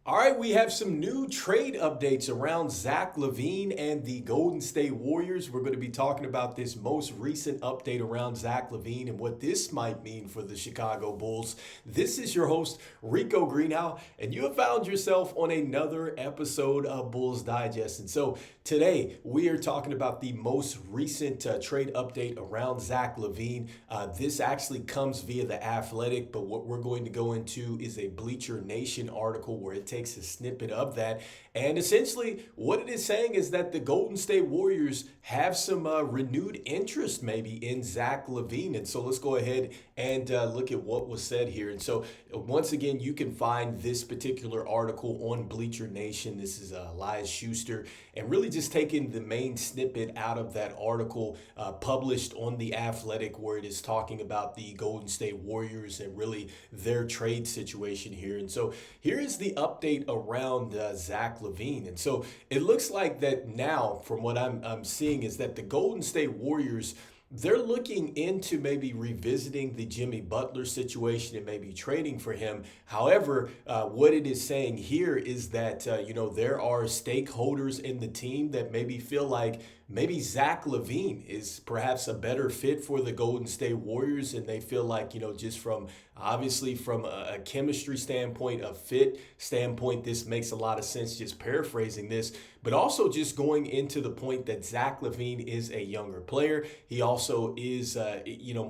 All right, we have some new trade updates around Zach LaVine and the Golden State Warriors. We're going to be talking about this most recent update around Zach LaVine and what this might mean for the Chicago Bulls. This is your host, Rico Greenhowe, and you have found yourself on another episode of Bulls Digest. And so today we are talking about the most recent trade update around Zach LaVine. This actually comes via The Athletic, but what we're going to go into is a Bleacher Nation article where it takes a snippet of that. And essentially what it is saying is that the Golden State Warriors have some renewed interest maybe in Zach LaVine. And so let's go ahead and look at what was said here. And so once again, you can find this particular article on Bleacher Nation. This is Elias Schuster, and really just taking the main snippet out of that article published on The Athletic, where it is talking about the Golden State Warriors and really their trade situation here. And so here is the update around Zach LaVine. And so it looks like that now, from what I'm seeing, is that the Golden State Warriors, they're looking into maybe revisiting the Jimmy Butler situation and maybe trading for him. However, what it is saying here is that, there are stakeholders in the team that maybe feel like maybe Zach LaVine is perhaps a better fit for the Golden State Warriors. And they feel like, just from obviously from a chemistry standpoint, a fit standpoint, this makes a lot of sense, just paraphrasing this, but also just going into the point that Zach LaVine is a younger player. He also is,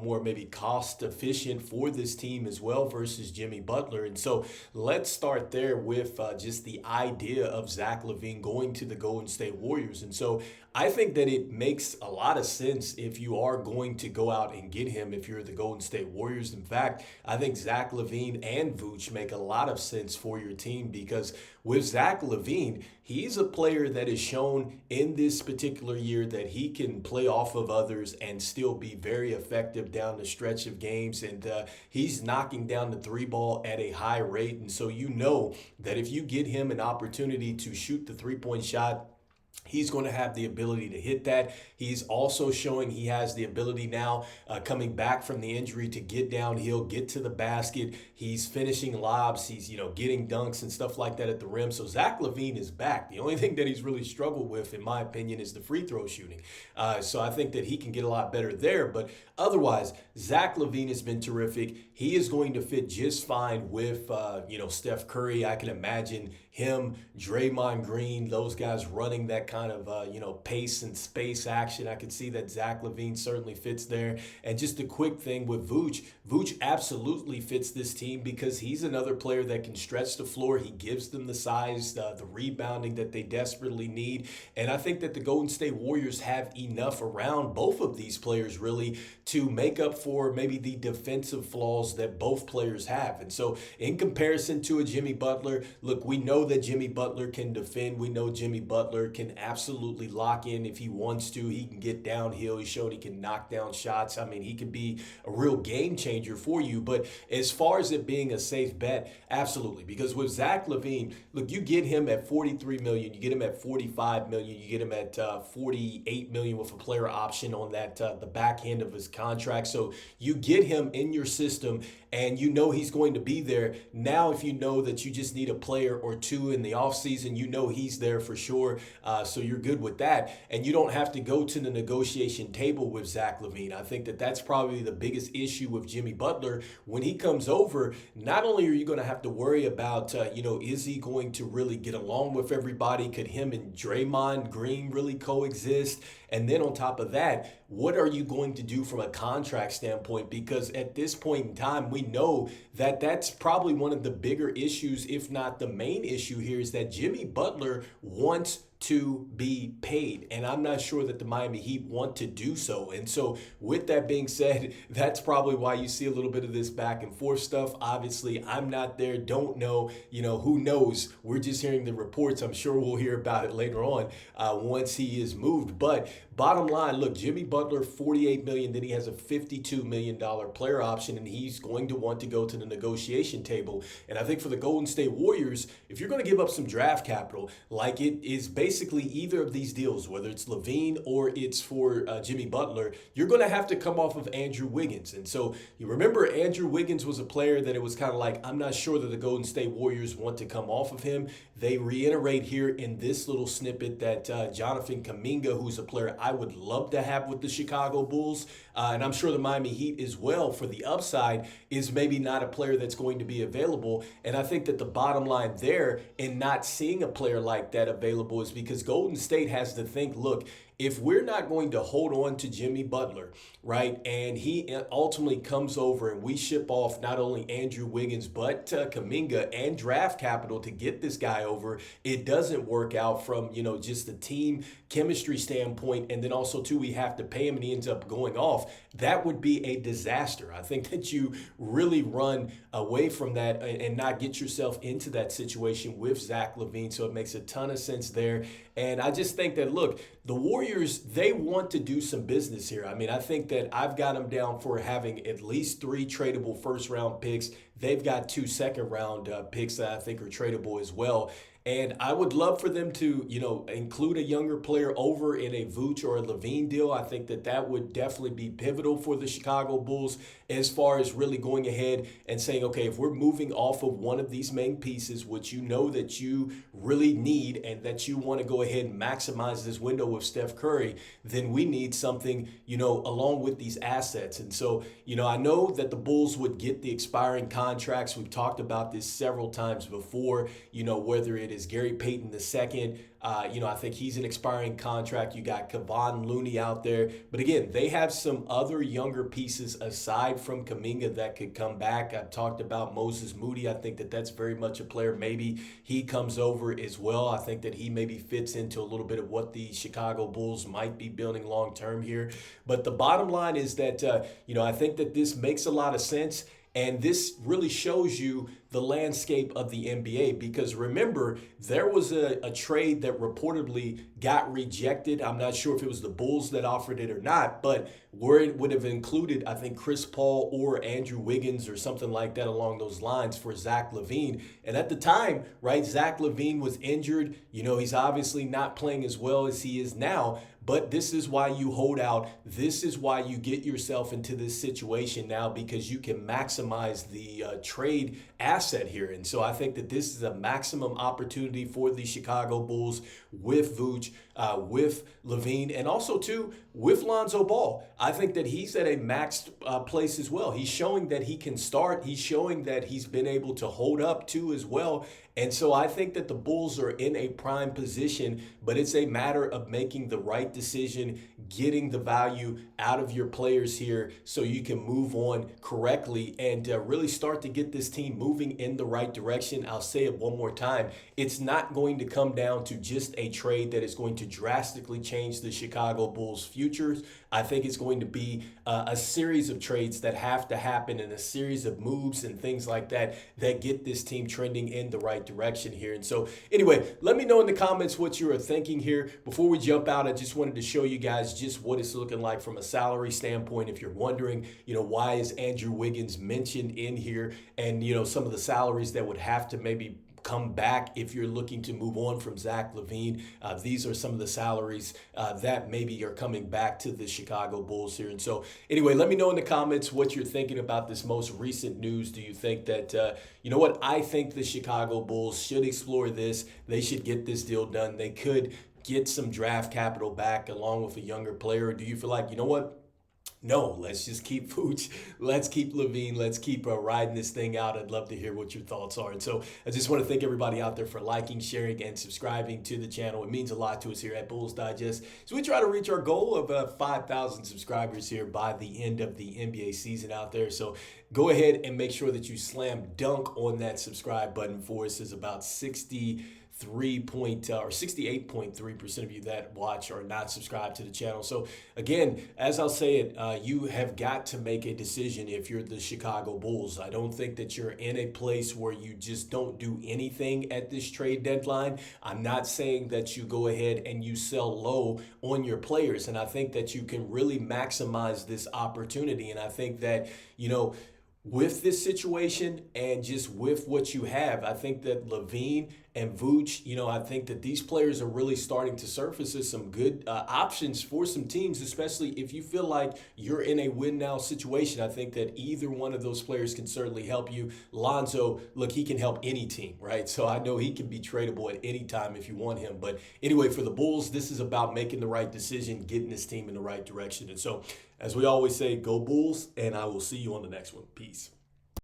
more maybe cost efficient for this team as well versus Jimmy Butler. And so let's start there with just the idea of Zach LaVine going to the Golden State Warriors. And so I think that it makes a lot of sense if you are going to go out and get him if you're the Golden State Warriors. In fact, I think Zach LaVine and Vooch make a lot of sense for your team, because with Zach LaVine, he's a player that has shown in this particular year that he can play off of others and still be very effective down the stretch of games. And he's knocking down the three ball at a high rate. And so you know that if you get him an opportunity to shoot the three-point shot, he's going to have the ability to hit that. He's also showing he has the ability now, coming back from the injury, to get downhill, get to the basket. He's finishing lobs. He's, getting dunks and stuff like that at the rim. So Zach LaVine is back. The only thing that he's really struggled with, in my opinion, is the free throw shooting. So I think that he can get a lot better there. But otherwise, Zach LaVine has been terrific. He is going to fit just fine with, Steph Curry. I can imagine him, Draymond Green, those guys running that kind of, pace and space action. I could see that Zach LaVine certainly fits there. And just a quick thing with Vooch. Vooch absolutely fits this team because he's another player that can stretch the floor. He gives them the size, the rebounding that they desperately need. And I think that the Golden State Warriors have enough around both of these players really to make up for maybe the defensive flaws that both players have. And so in comparison to a Jimmy Butler, look, we know that Jimmy Butler can defend. We know Jimmy Butler can absolutely lock in if he wants to. He can get downhill. He showed he can knock down shots. I mean, he could be a real game changer for you. But as far as it being a safe bet, absolutely. Because with Zach LaVine, look, you get him at $43 million, you get him at $45 million, you get him at $48 million with a player option on that the back end of his contract. So you get him in your system, and you know he's going to be there. Now, if you know that you just need a player or two in the offseason, you know he's there for sure. So you're good with that. And you don't have to go to the negotiation table with Zach LaVine. I think that that's probably the biggest issue with Jimmy Butler. When he comes over, not only are you going to have to worry about, is he going to really get along with everybody? Could him and Draymond Green really coexist? And then on top of that, what are you going to do from a contract standpoint? Because at this point in time, we know that that's probably one of the bigger issues, if not the main issue here, is that Jimmy Butler wants to be paid. And I'm not sure that the Miami Heat want to do so. And so with that being said, that's probably why you see a little bit of this back and forth stuff. Obviously, I'm not there, don't know, who knows? We're just hearing the reports. I'm sure we'll hear about it later on once he is moved. But bottom line, look, Jimmy Butler, $48 million, then he has a $52 million player option, and he's going to want to go to the negotiation table. And I think for the Golden State Warriors, if you're going to give up some draft capital, like it is basically basically either of these deals, whether it's LaVine or it's for Jimmy Butler, you're going to have to come off of Andrew Wiggins. And so you remember Andrew Wiggins was a player that it was kind of like, I'm not sure that the Golden State Warriors want to come off of him. They reiterate here in this little snippet that Jonathan Kuminga, who's a player I would love to have with the Chicago Bulls, and I'm sure the Miami Heat as well for the upside, is maybe not a player that's going to be available. And I think that the bottom line there in not seeing a player like that available is because Golden State has to think, look, if we're not going to hold on to Jimmy Butler, right, and he ultimately comes over and we ship off not only Andrew Wiggins but Kuminga and draft capital to get this guy over, it doesn't work out from, just the team chemistry standpoint, and then also too we have to pay him and he ends up going off. That would be a disaster. I think that you really run away from that and not get yourself into that situation with Zach LaVine. So it makes a ton of sense there. And I just think that, look, the Warriors, they want to do some business here. I mean, I think that I've got them down for having at least 3 tradable first-round picks. They've got 2 second-round picks that I think are tradable as well. And I would love for them to, include a younger player over in a Vooch or a LaVine deal. I think that that would definitely be pivotal for the Chicago Bulls as far as really going ahead and saying, okay, if we're moving off of one of these main pieces, which that you really need and that you want to go ahead and maximize this window with Steph Curry, then we need something, along with these assets. And so, I know that the Bulls would get the expiring contracts. We've talked about this several times before, whether it is Gary Payton II. I think he's an expiring contract. You got Kevon Looney out there. But again, they have some other younger pieces aside from Kuminga that could come back. I've talked about Moses Moody. I think that that's very much a player. Maybe he comes over as well. I think that he maybe fits into a little bit of what the Chicago Bulls might be building long term here. But the bottom line is that, I think that this makes a lot of sense. And this really shows you the landscape of the NBA, because remember, there was a trade that reportedly got rejected. I'm not sure if it was the Bulls that offered it or not, but where it would have included, I think, Chris Paul or Andrew Wiggins or something like that along those lines for Zach LaVine. And at the time, right, Zach LaVine was injured. He's obviously not playing as well as he is now. But this is why you hold out. This is why you get yourself into this situation now, because you can maximize the trade asset here. And so I think that this is a maximum opportunity for the Chicago Bulls with Vooch, with LaVine, and also too with Lonzo Ball. I think that he's at a maxed place as well. He's showing that he can start. He's showing that he's been able to hold up too as well. And so I think that the Bulls are in a prime position, but it's a matter of making the right decision, getting the value out of your players here so you can move on correctly and really start to get this team moving in the right direction. I'll say it one more time. It's not going to come down to just a trade that is going to drastically change the Chicago Bulls' futures. I think it's going to be a series of trades that have to happen and a series of moves and things like that that get this team trending in the right direction here. And so anyway, let me know in the comments what you are thinking here. Before we jump out, I just wanted to show you guys just what it's looking like from a salary standpoint. If you're wondering, why is Andrew Wiggins mentioned in here, and, some of the salaries that would have to maybe come back if you're looking to move on from Zach LaVine. These are some of the salaries that maybe are coming back to the Chicago Bulls here. And so anyway, let me know in the comments what you're thinking about this most recent news. Do you think that, I think the Chicago Bulls should explore this. They should get this deal done. They could get some draft capital back along with a younger player. Or do you feel like, no, let's just keep Vooch. Let's keep LaVine. Let's keep riding this thing out. I'd love to hear what your thoughts are. And so I just want to thank everybody out there for liking, sharing, and subscribing to the channel. It means a lot to us here at Bulls Digest. So we try to reach our goal of 5,000 subscribers here by the end of the NBA season out there. So go ahead and make sure that you slam dunk on that subscribe button for us. There's about 68.3% of you that watch are not subscribed to the channel. So again, as I'll say it, you have got to make a decision if you're the Chicago Bulls. I don't think that you're in a place where you just don't do anything at this trade deadline. I'm not saying that you go ahead and you sell low on your players. And I think that you can really maximize this opportunity. And I think that, with this situation and just with what you have, I think that LaVine and Vooch, I think that these players are really starting to surface as some good options for some teams, especially if you feel like you're in a win now situation. I think that either one of those players can certainly help you. Lonzo, look, he can help any team, right? So I know he can be tradable at any time if you want him. But anyway, for the Bulls, this is about making the right decision, getting this team in the right direction. And so, as we always say, go Bulls, and I will see you on the next one. Peace.